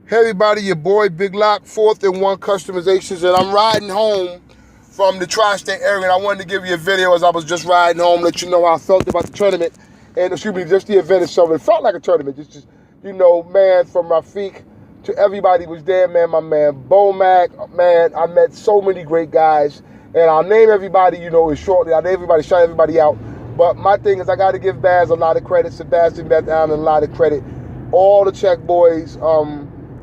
Hey everybody, your boy Big Lock, 4th and 1 Customizations, and I'm riding home from the tri-state area, and I wanted to give you a video as I was just riding home, let you know how I felt about the tournament, and excuse me, just the event itself. It felt like a tournament, just you know, man, from Rafiq to everybody was there, man. My man Bomac, man, I met so many great guys, and I'll name everybody, you know, shortly. I'll name everybody, shout everybody out, but my thing is I got to give Baz a lot of credit, Sebastian Beth Allen a lot of credit, all the Czech boys,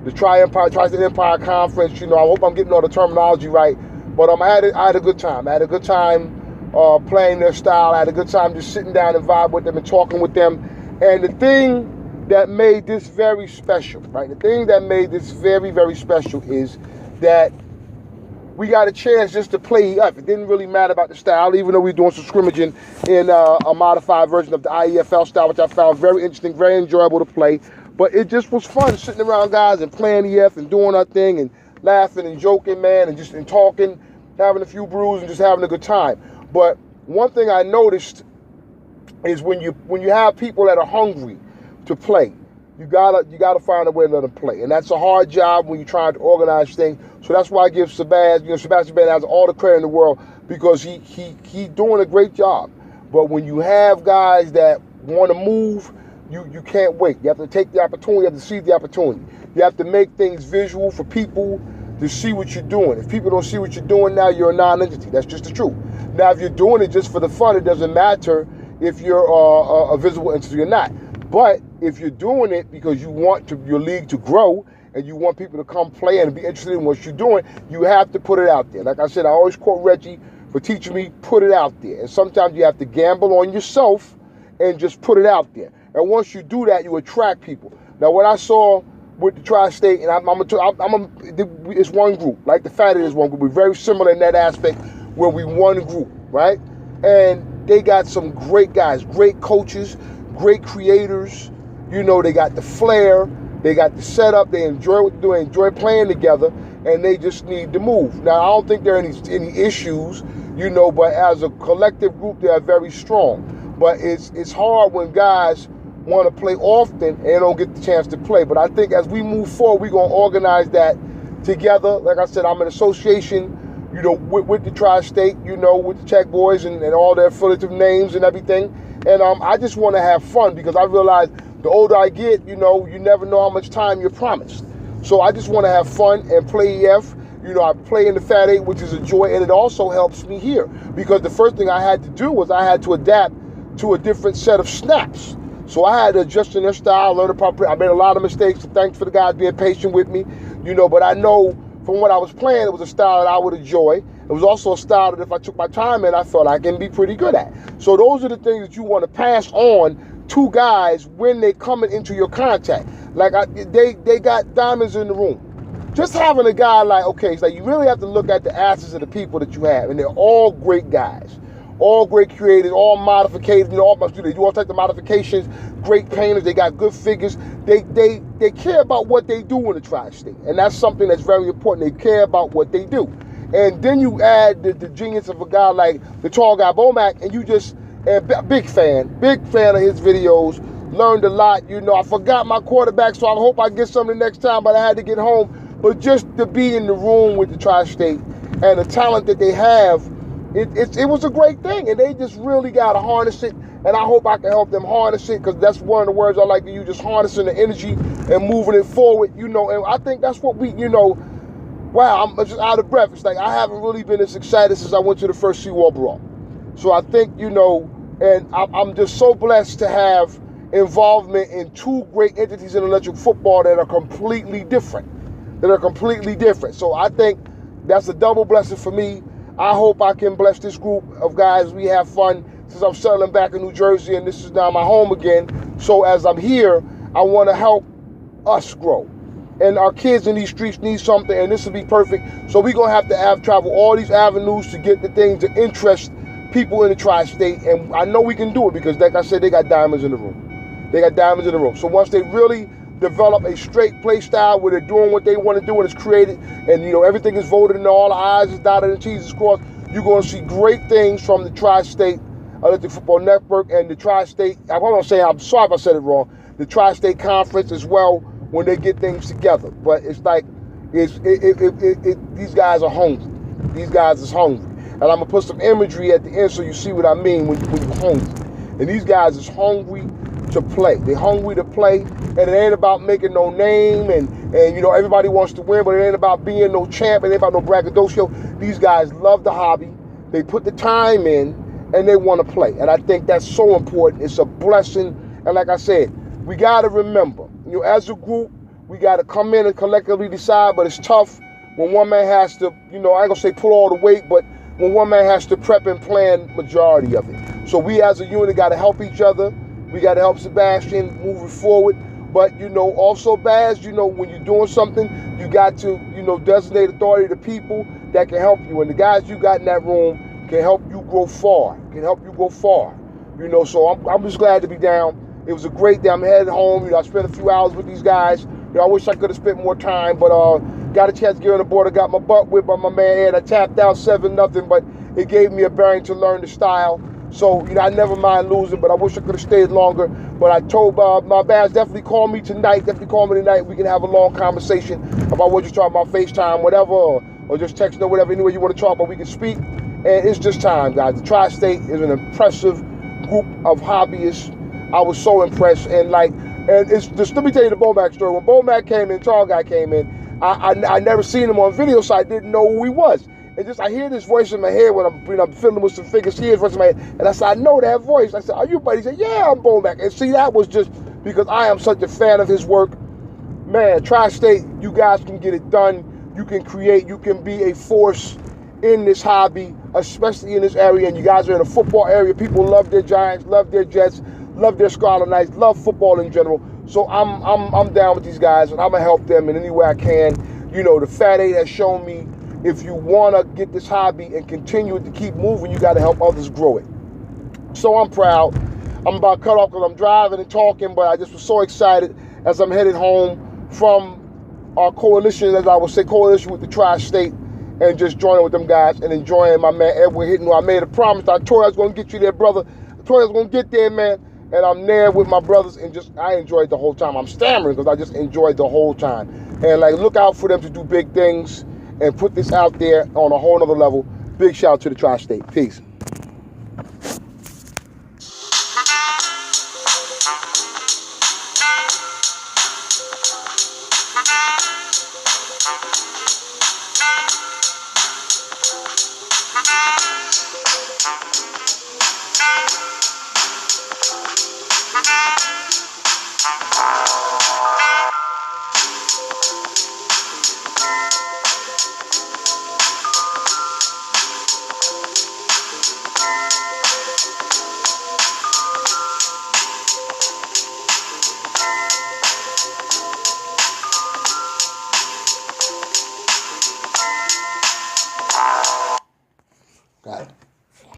the Tri-State Empire Conference, you know, I hope I'm getting all the terminology right, but I had a good time. I had a good time playing their style. I had a good time just sitting down and vibe with them and talking with them. And the thing that made this very special, right? The thing that made this very, very special is that we got a chance just to play up. It didn't really matter about the style, even though we were doing some scrimmaging in a modified version of the IEFL style, which I found very interesting, very enjoyable to play. But it just was fun sitting around guys and playing EF and doing our thing and laughing and joking, man, and just talking, having a few brews and just having a good time. But one thing I noticed is when you have people that are hungry to play, you gotta find a way to let them play, and that's a hard job when you're trying to organize things. So that's why I give Sebastian Ben has all the credit in the world, because he doing a great job. But when you have guys that want to move, you can't wait. You have to take the opportunity. You have to seize the opportunity. You have to make things visual for people to see what you're doing. If people don't see what you're doing now, you're a non-entity. That's just the truth. Now, if you're doing it just for the fun, it doesn't matter if you're a visible entity or not. But if you're doing it because you want your league to grow and you want people to come play and be interested in what you're doing, you have to put it out there. Like I said, I always quote Reggie for teaching me, put it out there. And sometimes you have to gamble on yourself and just put it out there. And once you do that, you attract people. Now, what I saw with the Tri-State, and it's one group, like the Fat8 is one group. We're very similar in that aspect where we one group, right? And they got some great guys, great coaches, great creators. You know, they got the flair, they got the setup, they enjoy what they're doing, enjoy playing together, and they just need to move. Now, I don't think there are any issues, you know, but as a collective group, they are very strong. But it's hard when guys want to play often and they don't get the chance to play. But I think as we move forward, we're going to organize that together. Like I said, I'm an association, you know, with the Tri-State, you know, with the Czech boys and all their affiliative names and everything. And I just want to have fun, because I realize the older I get, you know, you never know how much time you're promised. So I just want to have fun and play EF. You know, I play in the Fat8, which is a joy, and it also helps me here, because the first thing I had to do was I had to adapt to a different set of snaps. So I had to adjust in their style, learn the proper. I made a lot of mistakes, so thanks for the guys being patient with me, you know, but I know from what I was playing, it was a style that I would enjoy. It was also a style that if I took my time in, I felt I can be pretty good at. So those are the things that you want to pass on to guys when they coming into your contact. Like they got diamonds in the room. Just having a guy like, okay, it's like you really have to look at the assets of the people that you have, and they're all great guys. All great creators, all modifications, you know, they do all types of modifications, great painters, they got good figures. They care about what they do in the Tri-State. And that's something that's very important. They care about what they do. And then you add the genius of a guy like the tall guy Bomac, and you just, big fan of his videos, learned a lot. You know, I forgot my quarterback, so I hope I get something next time, but I had to get home. But just to be in the room with the Tri-State and the talent that they have, it was a great thing, and they just really got to harness it, and I hope I can help them harness it, because that's one of the words I like to use, just harnessing the energy and moving it forward, you know, and I think that's what we, you know, wow, I'm just out of breath. It's like I haven't really been as excited since I went to the first Seawall Brawl. So I think, you know, and I'm just so blessed to have involvement in two great entities in electric football that are completely different. So I think that's a double blessing for me. I hope I can bless this group of guys. We have fun since I'm settling back in New Jersey, and this is now my home again. So as I'm here, I want to help us grow. And our kids in these streets need something, and this will be perfect. So we're going to have travel all these avenues to get the things that interest people in the tri-state. And I know we can do it because, like I said, they got diamonds in the room. They got diamonds in the room. So once they really develop a straight play style where they're doing what they want to do and it's created, and you know everything is voted and all the I's is dotted and T's is crossed, you're going to see great things from the Tri-State Electric Football Network and the Tri-State, I'm sorry if I said it wrong, the Tri-State Conference as well, when they get things together. But it's like, these guys are hungry. These guys is hungry. And I'm going to put some imagery at the end so you see what I mean when you're hungry. And these guys is hungry to play. They're hungry to play, and it ain't about making no name, and you know, everybody wants to win, but it ain't about being no champ, it ain't about no braggadocio. These guys love the hobby. They put the time in, and they want to play. And I think that's so important. It's a blessing. And like I said, we got to remember, you know, as a group, we got to come in and collectively decide, but it's tough when one man has to, you know, I ain't going to say pull all the weight, but when one man has to prep and plan majority of it. So we as a unit got to help each other. We got to help Sebastian moving forward. But, you know, also, Baz, you know, when you're doing something, you got to, you know, designate authority to people that can help you. And the guys you got in that room can help you go far, You know, so I'm just glad to be down. It was a great day. I'm headed home. You know, I spent a few hours with these guys. You know, I wish I could have spent more time, but got a chance to get on the board. I got my butt whipped by my man Ed. I tapped out 7-0, but it gave me a bearing to learn the style. So, you know, I never mind losing, but I wish I could have stayed longer. But I told my Baz, definitely call me tonight. We can have a long conversation about what you're talking about, FaceTime, whatever, or just text or whatever, anyway you want to talk about, we can speak. And it's just time, guys. The Tri-State is an impressive group of hobbyists. I was so impressed. And it's just, let me tell you the Bomac story. When Bomac came in, Tall Guy came in, I never seen him on video, so I didn't know who he was. And just I hear this voice in my head when I'm fiddling with some figures. He hears voice in my head, and I said, I know that voice. I said, are you buddy? He said, yeah, I'm Bomac. And see, that was just because I am such a fan of his work. Man, Tri-State, you guys can get it done. You can create. You can be a force in this hobby, especially in this area. And you guys are in a football area. People love their Giants, love their Jets, love their Scarlet Knights, love football in general. So I'm down with these guys, and I'm gonna help them in any way I can. You know, the Fat8 has shown me, if you want to get this hobby and continue it to keep moving, you got to help others grow it. So I'm proud. I'm about to cut off because I'm driving and talking, but I just was so excited as I'm headed home from our coalition, as I would say, coalition with the Tri-State, and just joining with them guys and enjoying my man Edward Hitton, who I made a promise. I told you I was going to get you there, brother. I told you I was going to get there, man. And I'm there with my brothers, and I enjoyed the whole time. I'm stammering because I just enjoyed the whole time. And look out for them to do big things and put this out there on a whole nother level. Big shout out to the Tri-State. Peace. Got it.